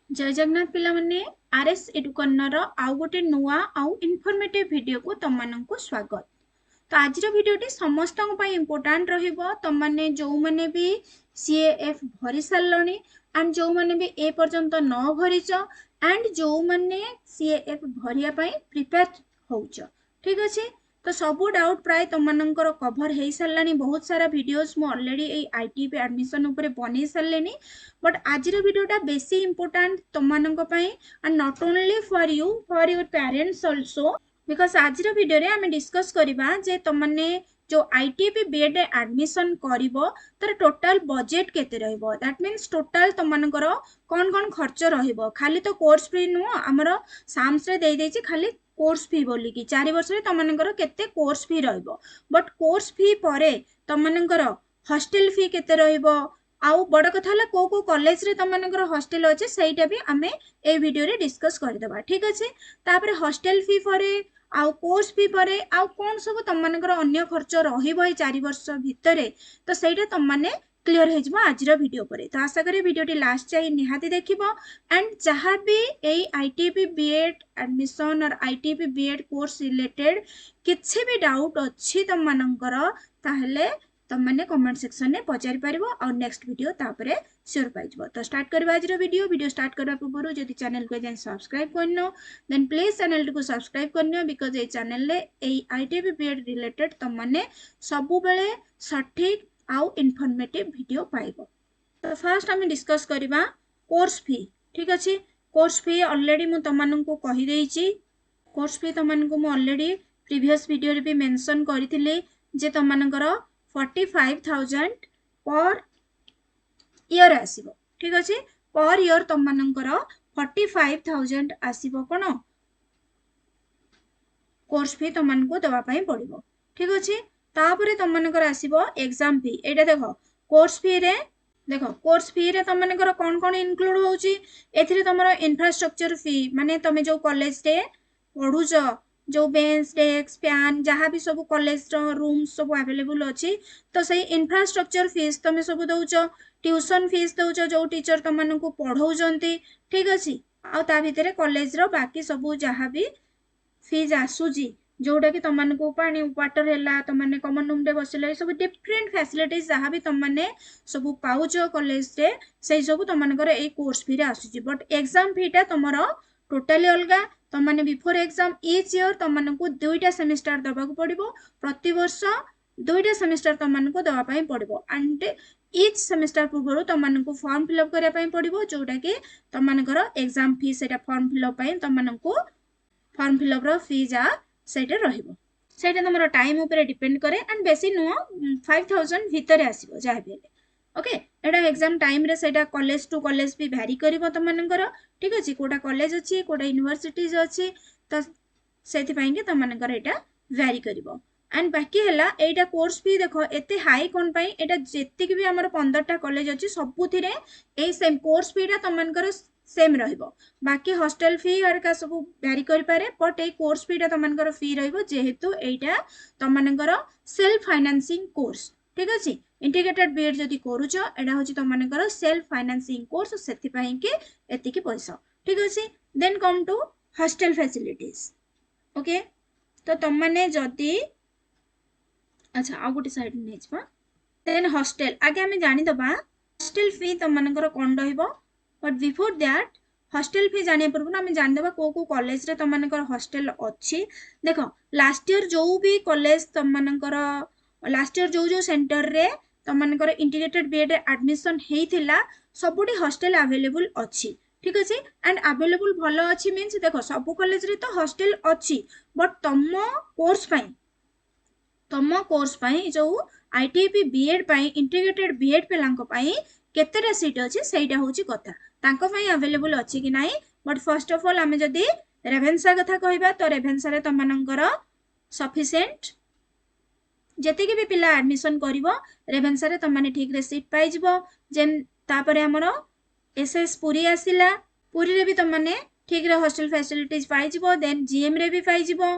जय जगन्नाथ पिला माने आरएस एडुकर्नर आउ गोटे नुआ आउ इनफॉर्मेटिव वीडियो को तम माननकु स्वागत। तो आज वीडियोटी समस्त इम्पोर्टाट रहिबो। तम माने जो माने भी सीएएफ भरी सारलणी एंड जो माने भी ए पर्यंत न भरिच एंड जो माने सीएएफ भरिया पई प्रिपेयर होउच, ठीक अछि। तो सबू डाउट प्राय तुम मानकर कभर हो सारानी। बहुत सारा वीडियोस मु ऑलरेडी ए आईटीपी एडमिशन उपरे बनै सारलेनी, बट आज वीडियोटा बेसी इम्पोर्टाट तुम मानक पई and not only for your parents also, because आज वीडियो रे आमे डिस्कस करबा जे तुम माने जो आईटीपी बीएड एडमिशन करिवो तर टोटल बजेट केते रहइबो। दैट मीन्स टोटल तुम मानकर कोन कोन खर्च रहइबो। खाली तो कोर्स फी नु हमरो साम्स रे देई देछि खाली कोर्स फी बोली कि 4 वर्ष रे तुम मानकर केते कोर्स फी रहइबो, बट कोर्स फी परे तुम मानकर हॉस्टल फी केते रहइबो। आउ बड़ कथा हला को को कॉलेज रे तुम मानकर हॉस्टल अछि सेटा भी आमे ए वीडियो रे डिस्कस कर देबा, ठीक अछि। तापर हॉस्टल फी परे आउ कोर्स फी परे आउ कोन सब तुम मानकर अन्य खर्च रहिबो ए 4 वर्ष भितरे, तो सेटा तुम माने क्लियर हो जिवो आज वीडियो परे। तो आशा करी वीडियोटी लास्ट जाई निहाती देखिबो एंड जहाँ भी ए आईटीपी बीएड एडमिशन और आईटीपी बीएड कोर्स रिलेटेड किछि भी डाउट अछि तुम मानकर ताहले तुम मैंने कमेंट सेक्शन में पचारि पारिबो और नेक्स्ट वीडियो तापरे श्योर पाइजबो। तो स्टार्ट करबा आज वीडियो स्टार्ट करबा पूर्व जदि चैनल को जाय सब्सक्राइब करनो देन प्लीज चैनल को सब्सक्राइब करनो, बिकॉज ए चैनल ले ए आईटीबी बीएड रिलेटेड तुम माने सबु बेले सटीक आउ इन्फॉर्मेटिव वीडियो पाइबो। तो फर्स्ट आम डिस्कस करबा कोर्स फी, ठीक अछि। कोर्स फी ऑलरेडी मु तुम माननकु कहि देइछि। कोर्स फी तुम माननकु मु ऑलरेडी प्रीवियस वीडियो रे भी मेंशन करथिले जे तुम मानकर 45,000 पर ईयर आसीबो, ठीक अछि। पर ईयर तुम मानकर 45,000 आसीबो कोन कोर्स फी तुम मानकु देबा पई पड़िबो, ठीक अछि। तापरे तुम मानकर आसीबो एग्जाम फी। एटा देखो कोर्स फी रे देखो कोर्स फी रे तुम मानकर कोन कोन इंक्लूड होउची। एथिरे तमरो इंफ्रास्ट्रक्चर फी माने तमे जो कॉलेज रे पढुछ जो बेंच डेस्क फैन जहाँ भी सब कॉलेज रूम सब अवेलेबल अच्छी, तो सही इंफ्रास्ट्रक्चर फीस तुम सब दौच। ट्यूशन फीस दौच जो टीचर तुम मानक पढ़ाउछंती, ठीक अच्छी। आ ता भितर कॉलेज रो बाकी सब जहाँ भी फीस आसूची जोटा कि तुम मानक पानी वाटर है तुम मैंने कॉमन रूम रे बसिले सब डिफरेंट फैसिलिटीज जहाँ भी तुम मैंने सब पाउच कॉलेज रे से सब तुम मानकर ए कोर्स फी रे आसूची। बट एग्जाम फीटा तुमरो टोटाली अलगा। तुम माने बिफोर एग्जाम ईच ईयर तुम मानक 2टा सेमिस्टर दबाक पड़िबो। प्रति वर्ष 2टा सेमिस्टर तुम मानक दवा पई पड़िबो एंड ईच सेमिस्टर पूर्व तुम मानक फॉर्म फिलअप करिया पई पड़िबो, जोटा कि तुम मानकर एग्जाम फी सेटा फॉर्म फिलअप पई तुम मानक फॉर्म फिलअप रो फी जा सेटा रहिबो। सेटा तुमरो टाइम ऊपर डिपेंड करे एंड बेसी नुआ 5,000 भितर आसीबो जहाँ भी। ओके एटा एग्जाम टाइम रे सेटा कॉलेज टू कॉलेज भी वैरी करिवो तुम मानकर, ठीक अछि। कोटा कॉलेज अछि कोटा यूनिवर्सिटीज अछि, तो सेति पई कि तुम मानकर एटा वैरी करिवो। एंड बाकी हला एटा कोर्स फी देखो एते हाई कोन पई। एटा जेतिक भी हमर 15टा कॉलेज अछि सबुथिरे ए सेम कोर्स फीटा तुम मानकर सेम रहिबो। बाकी हॉस्टल फी और का सब वैरी करि पारे, बट ए कोर्स फीटा तुम मानकर फी रहिबो जेहेतु एटा तुम मानकर सेल्फ फाइनेंसिंग कोर्स, ठीक अछि। इंटीग्रेटेड बीएड जदि करूछ एटा होची तुम मानकर सेल्फ फाइनेंसिंग कोर्स, सेति पई कि एति कि पैसा, ठीक अछि। Then come to hostel facilities. Okay तो तुम माने जदि अच्छा आ गोटे साइड नै छबा देन हॉस्टल आगे हमें जानि दबा हॉस्टल फी तुम मानकर कोन रहिबो। But before that hostel fee जाने पूर्व हमें जानि दबा को कॉलेज रे तुम मानकर हॉस्टल अछि। देखो लास्ट ईयर जो भी कॉलेज तुम मानकर लास्ट ईयर जो सेंटर रे तुम मानकर इंटीग्रेटेड बीएड एडमिशन हेइथिला सबुठी हॉस्टल अवेलेबल अछि, ठीक अछि। एंड अवेलेबल भलो अछि मींस देखो सब कॉलेज रे तो हॉस्टल अछि, बट तुम कोर्स पई जो आईटीपी बीएड पई इंटीग्रेटेड बीएड पिलांको पई केतेटा सीट अछि सेटा होची कथा तांको पई अवेलेबल अछि कि नाही। बट फर्स्ट ऑफ ऑल हमें जदी रेभेन्सा कथा कहबा तो रेभेन्सा रे तुम मानकर सफिशिएंट जेतिके भी पिला एडमिशन करिवो रेभेन्सा रे तुम माने ठीक रे सीट पाइ जिवो। जेन तापरे हमरो एसएस पुरी आसिला, पुरी रे भी तुम माने ठीक रे हॉस्टल फैसिलिटीज पाइ जिवो। देन जीएम रे भी पाइ जिवो।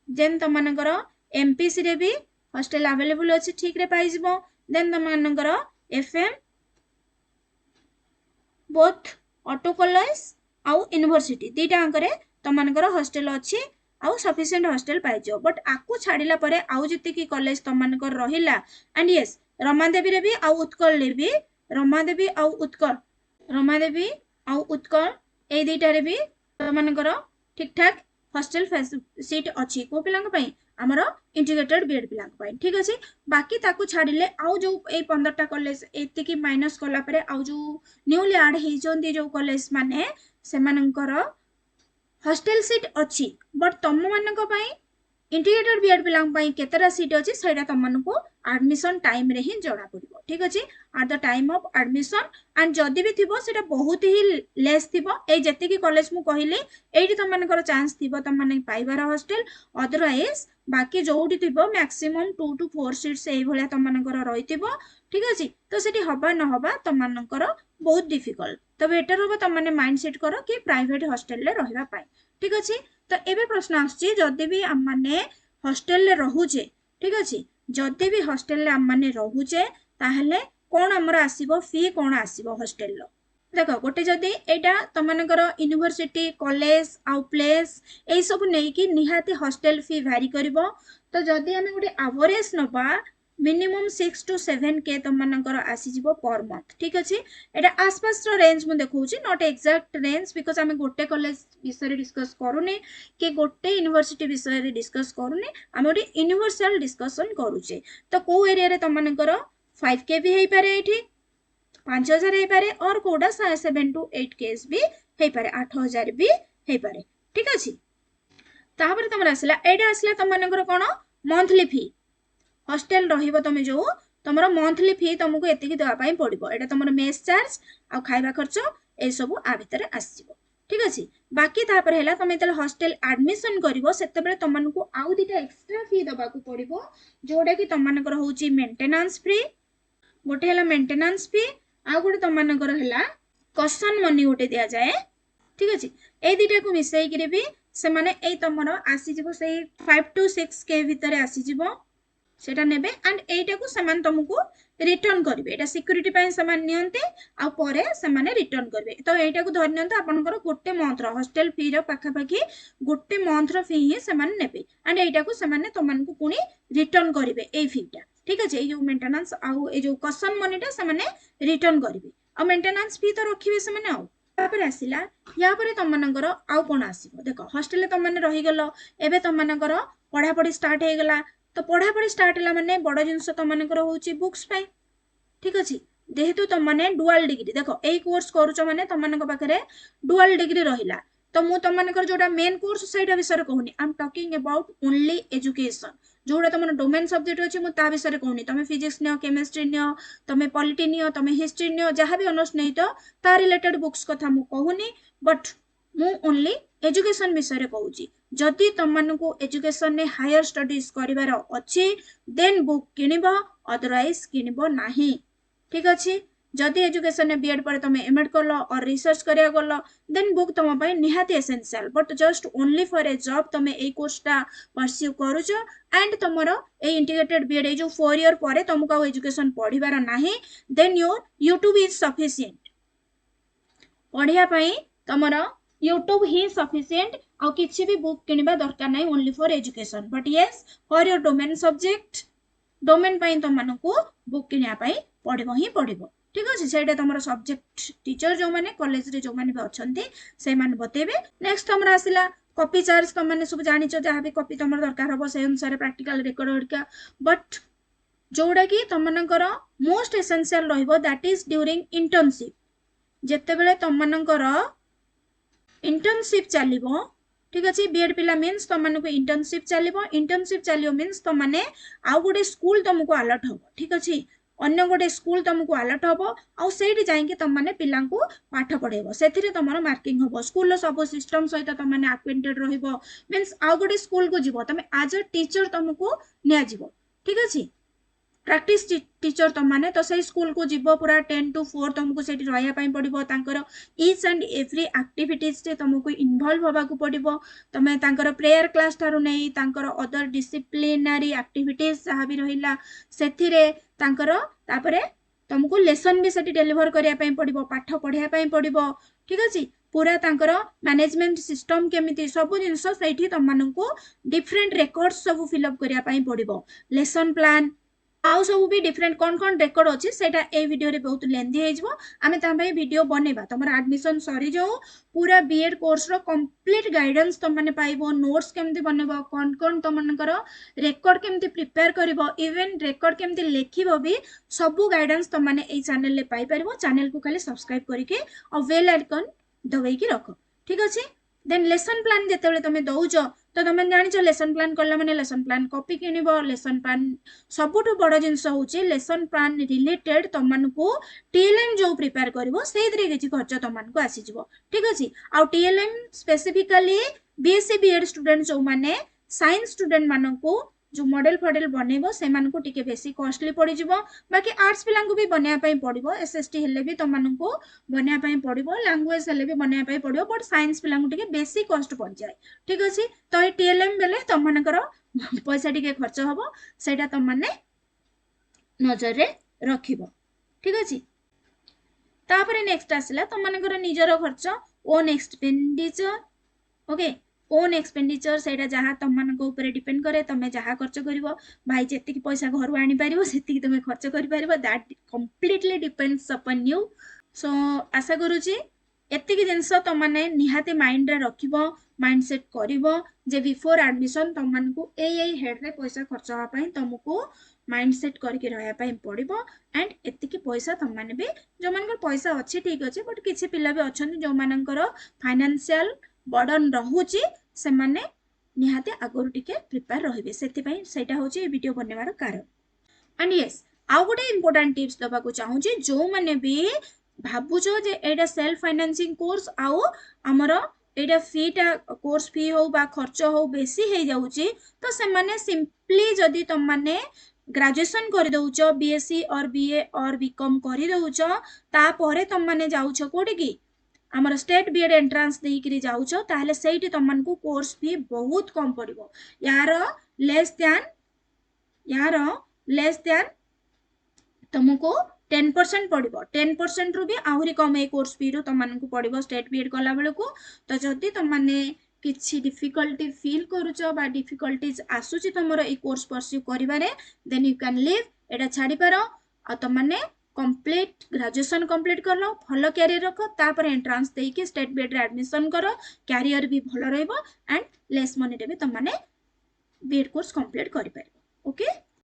देन तुम मानकर एमपीसी रे भी हॉस्टल अवेलेबल अछि ठीक रे पाइ जिवो। देन तुम मानकर एफएम बोथ ऑटो कॉलेज आउ यूनिवर्सिटी दीटा अंकरे तुमनकर हॉस्टल अच्छी आउ सफिशिएंट हॉस्टल पाइजो बट आकु छाड़िला परे आउ जति कॉलेज तुमनकर रहिला एंड यस रमादेवी रे भी आउ उत्कल रे भी रमादेवी आउ उत्कल ए दीटा रे भी तुमनकर ठीक ठाक हॉस्टल सीट अच्छी को पिलांग पई आमर इंटीग्रेटेड बीएड पिलांग पई ठीक अछि बाकी ताकू छाड़िले आउ जो ए 15टा कॉलेज एतिकी माइनस कला परे आउ जो न्यूली ऐड हे जोंदी जो कॉलेज माने सेमानकर हॉस्टल सीट अच्छी बट तुम मानक पई इंटीग्रेटेड बीएड पिलांग पई केतेरा सीट अछि सेटा तुमनको एडमिशन टाइम रे ही जणा पड़िबो ठीक अछि at the time of admission and जदि भी थिबो सेटा बहुत ही लेस थिबो ए जति की कॉलेज मु कहिली एठी तुमनकर चांस थिबो तुम माने पाइबार हॉस्टल अदरवाइज बाकी जोठी थिबो मैक्सिमम 2 to 4 सीट्स एई भलिया तुमनकर रहिथिबो ठीक अछि तो सेठी हबा न हबा तुमनकर बहुत डिफिकल्ट तो बेटर होबो तुम माने माइंड सेट करो कि प्राइवेट हॉस्टल ले रहबा पाई ठीक अछि तो एबे प्रश्न आछि जदि भी हम माने हॉस्टल ले रहूचे ठीक अछि जदि भी हॉस्टल ले हम माने रहूचे ताहले कोन हमर आसीबो फी कोन आसीबो हॉस्टल लो देखो गोटे जदि एटा तुमनकर यूनिवर्सिटी कॉलेज आउ प्लेस ए सब नै कि निहाती हॉस्टल फी वैरी करिवो तो जदि हमें गोटे एवरेज नबा मिनिमम 6 to 7 के तुमनकर आसी जिवो पर मंथ ठीक अछि एटा आसपास रो रेंज मु देखौची नॉट एग्जैक्ट रेंज बिकॉज़ हमें गोटे कॉलेज विषय डिस्कस करूने कि गोटे यूनिवर्सिटी विषय डिस्कस करूने हम गोटे यूनिवर्सल डिस्कशन करूचे तो को एरिया रे तुमनकर 5k भी हेई पारे एठी 5000 हेई पारे और कोडा 7 to 8k भी हेई पारे 8000 भी हेई पारे ठीक अछि तापर तुमरा आसला एडा आसला तुमनकर कोन मंथली फी हॉस्टल रहिबो तमे जो तुमरो मंथली फी तुमको एतिकी देवा पई पड़िबो एटा तुमरो मेस चार्ज आ खाइबा खर्च ए सब आ भितरे आसीबो ठीक अछि बाकी तापर हैला तुम एतले हॉस्टल एडमिशन करिवो सेते बेले तुमनको आउ दिटा एक्स्ट्रा फी दबा को पड़िबो जोडा कि तुमनकर होची मेंटेनेंस फ्री गोटे हैला मेंटेनेंस फी आ गोटे तुमनकर हैला कशन मनी गोटे दिया जाए ठीक अछि ए दिटा को मिसई कि भी से माने ए तुमरो आसी जिवो से 5 to 6k भितरे आसी जिवो सेटा नेबे एंड एटा को समान तुमको रिटर्न करबे एटा सिक्योरिटी पय समान नियंते आ परे समान रिटर्न करबे तो एटा को धर नियंते आपनकर गोटे मंथ रो हॉस्टल फी रो पाखा पाखी गोटे मंथ रो फी ही समान नेबे एंड एटा को समान तुमनको पुनी रिटर्न करबे ए फीटा ठीक अछि ए जो मेंटेनेंस आ ए जो कशन मनीटा समान रिटर्न करबे आ मेंटेनेंस फी तो रखिबे समान आ तापर आसिला या परे तुमनकर आउ कोन आसीबो देखो हॉस्टल तुम माने रहि गेलो एबे तुमनकर पढ़ा पढ़ी स्टार्ट हे गेला तो पढ़ा पढ़ी स्टार्ट होला माने बड़ जिंस तुमनकर होची बुक्स पाई ठीक अछि जेहेतु तुम माने डुअल डिग्री देखो ए कोर्स करूचो माने तुमनक पाखरे डुअल डिग्री रहिला तो मु तुमनकर जोटा मेन कोर्स सेटा विषय कहूनी I am talking about only education जोटा तुम डोमेन सब्जेक्ट अछि मु ता विषय कहूनी तुम फिजिक्स नियो केमिस्ट्री नियो तुम पॉलिटी नियो तुम हिस्ट्री नियो जहां भी ऑनर्स नै तो ता रिलेटेड बुक्स कथा मु कहूनी बट मु ओनली एजुकेशन विषय कहूची जदि तुमको एजुकेशन ने हायर स्टडीज करिवार अछि देन बुक किनिबो अदरवाइज किनिबो नाही ठीक अछि जदि एजुकेशन ने बीएड पर तुम एमएड करलो और रिसर्च करिया गलो देन बुक तुम पय निहाती essential but just only for a job तुम ए कोर्सटा परस्यू करूचो एंड तुमरो ए इंटीग्रेटेड बीएड ए जो 4 ईयर परे तुमको एजुकेशन पढिबार नाही then your YouTube is sufficient पढिया पय तुमरो यूट्यूब ही सफिशिएंट आ किछि भी बुक किनिबा दरकार नै only for education but yes for your domain subject domain पय तुमनको बुक किनिया पय पढिबो ही पढिबो ठीक अछि सेटा तुमरो सब्जेक्ट टीचर जो माने कॉलेज रे जो माने भी अछंती से माने बतेबे नेक्स्ट हमरा आसिला कॉपी चार्ज तुम माने सब जानिचो जहा भी कॉपी तुमरो दरकार होबो से अनुसार प्रैक्टिकल रिकॉर्ड हरका बट जोडा कि तुमनकर मोस्ट एसेंशियल रहइबो दैट इज ड्यूरिंग इंटर्नशिप जेते बेले तुमनकर इंटर्नशिप चलिबो ठीक अछि बीएड पिला मींस तुमनको इंटर्नशिप चलियो मींस तुम माने आ गोटे स्कूल तुमको अलर्ट होबो ठीक अछि अन्य गोटे स्कूल तुमको अलर्ट होबो आ सेठी जाई कि तुम माने पिला को पाठ पढेबो सेथिरे तुमरो मार्किंग होबो स्कूल लो सब सिस्टम सहित तुम माने अक्वेंटेड रहिबो मींस आ गोटे स्कूल को जिवो तुम एज अ टीचर तुमको निया जिवो ठीक अछि प्रैक्टिस टीचर तुम माने तो सही स्कूल को जीवो पूरा 10 to 4 तुमको सेठी रहया पई पड़िबो तांकर ईच एंड एवरी एक्टिविटीज रे तुमको इन्वॉल्व होबा को पड़िबो तमे तांकर प्रेयर क्लास थारु नै तांकर अदर डिसिप्लिनरी एक्टिविटीज जहा भी रहिला सेथिरे तांकर तापरे तुमको लेसन भी सेठी डेलीवर करिया पई पड़िबो, पाठ पढ़िया पई पड़िबो, ठीक अछि। पूरा तांकर मैनेजमेंट सिस्टम केमिति सब जिंस सेठी तमनको डिफरेंट रेकॉर्ड्स सब फिल अप करिया पई पड़िबो, लेसन प्लान आउ सब भी डिफरेंट कौन कौन रेकर्ड अच्छे सेटा ए वीडियो रे बहुत लेंथी हेजबो। आमे ता भाई वीडियो बनेबा, तमर एडमिशन सरी जाओ पूरा बीएड कोर्स रो कंप्लीट गाइडेंस तुम माने पाइबो, नोट्स केमती बनेबो, कौन कौन तुमनकर रेकॉर्ड केमती प्रिपेयर करिवो, इवन रेकॉर्ड केमती लेखिबो भी सब गाइडेंस तुम माने ए चैनल ले पाई परिबो। चैनल को खाली सब्सक्राइब करके और बेल आइकन दबाई की रखो, ठीक अछि। देन लेसन प्लान जेतेबेले तमे दउजो तो तुम जानिଛ लेसन प्लान कला माने लेसन प्लान कॉपी किनिबो, लेसन प्लान सबुठु बड़ जिनस होची लेसन प्लान रिलेटेड तुमको टीएलएम जो प्रिपेयर करिवो सेइदरे किछि खर्च तुमको आसी जिवो, ठीक अछि। आ TLM specifically BSc BEd student जो माने साइंस स्टूडेंट मानको जो मॉडल फॉडल बनेबो से मानको टिके बेसी कॉस्टली पड़ी जिवो। बाकी आर्ट्स पिला को भी बनिया पई पड़िबो, एसएसटी हेले भी तुमको बनिया पई पड़िबो, लैंग्वेज हेले भी बनिया पई पड़िबो, बट साइंस पिला को टिके बेसी कॉस्ट पड़ जाय, ठीक अछि। तो ए टीएलएम बेले तुमनकर पैसा टिके खर्च हबो, सेटा तुम माने नजर रे रखिबो, ठीक अछि। तापरे नेक्स्ट आसला तुमनकर निजर खर्च own expenditure, okay. Own expenditure सेटा जहाँ तुमको ऊपर डिपेंड करे, तुम जहाँ खर्च करिवो भाई जेतिकी पैसा घर आनी पारिबो सेतिकी तुम खर्च करि पारिबो, that completely depends upon you. So आशा करूची एतिकी जिनस तुम माने निहाते माइंड रे रखिबो, माइंडसेट करिवो जे बिफोर एडमिशन तुमको ए हेड रे पैसा खर्च होवा पई तुमको माइंडसेट करके रहया पई पड़िबो। एंड एतिकी पैसा तुम माने भी जो मानकर पैसा अच्छी ठीक अच्छे, बट किसी पिला भी अछन जो मानकर फाइनेंशियल बर्डन रहुची से माने निहाते आगरु टिके प्रिपेयर रहिबे, सेति पई सेटा होची ए वीडियो बनेवार कारण। एंड यस आउ गोटे इंपोर्टेंट टिप्स दबा को चाहूची, जो माने भी भाबुचो जे एटा सेल्फ फाइनेंसिंग कोर्स आउ हमर एटा फीटा कोर्स फी हो बा खर्च हो बेसी हे जाउची, तो से माने सिंपली जदी तुम माने ग्रेजुएशन कर दउच बीएससी और बीए और बीकॉम कर दउच, तापरे तुम माने जाउछ कोठी की आमर स्टेट बीएड एंट्रांस देकरी जाउछ, ताहले सेठी तुमको कोर्स फी बहुत कम पड़िबो। यार लेस दैन तुमको 10% पड़िबो, 10% रु भी आहुरी कम ए कोर्स फी रु तुमको पड़िबो स्टेट बीएड कला बेले को। तो जदी तुम माने किछि डिफिकल्टी फील करूछ बा डिफिकल्टीज आसुची तुमर ए कोर्स परस्यू करिबारे, देन यू कैन लीव, एटा छाड़ी पारो आ तुम माने कंप्लीट ग्रेजुएशन कंप्लीट कर लो, भलो कैरियर रखो, तापर एंट्रांस देके स्टेट बीएड रे एडमिशन करो, कैरियर भी भलो रहइबो एंड लेस मनी रे भी तुम माने बीएड कोर्स कंप्लीट करि पारिबो, ओके।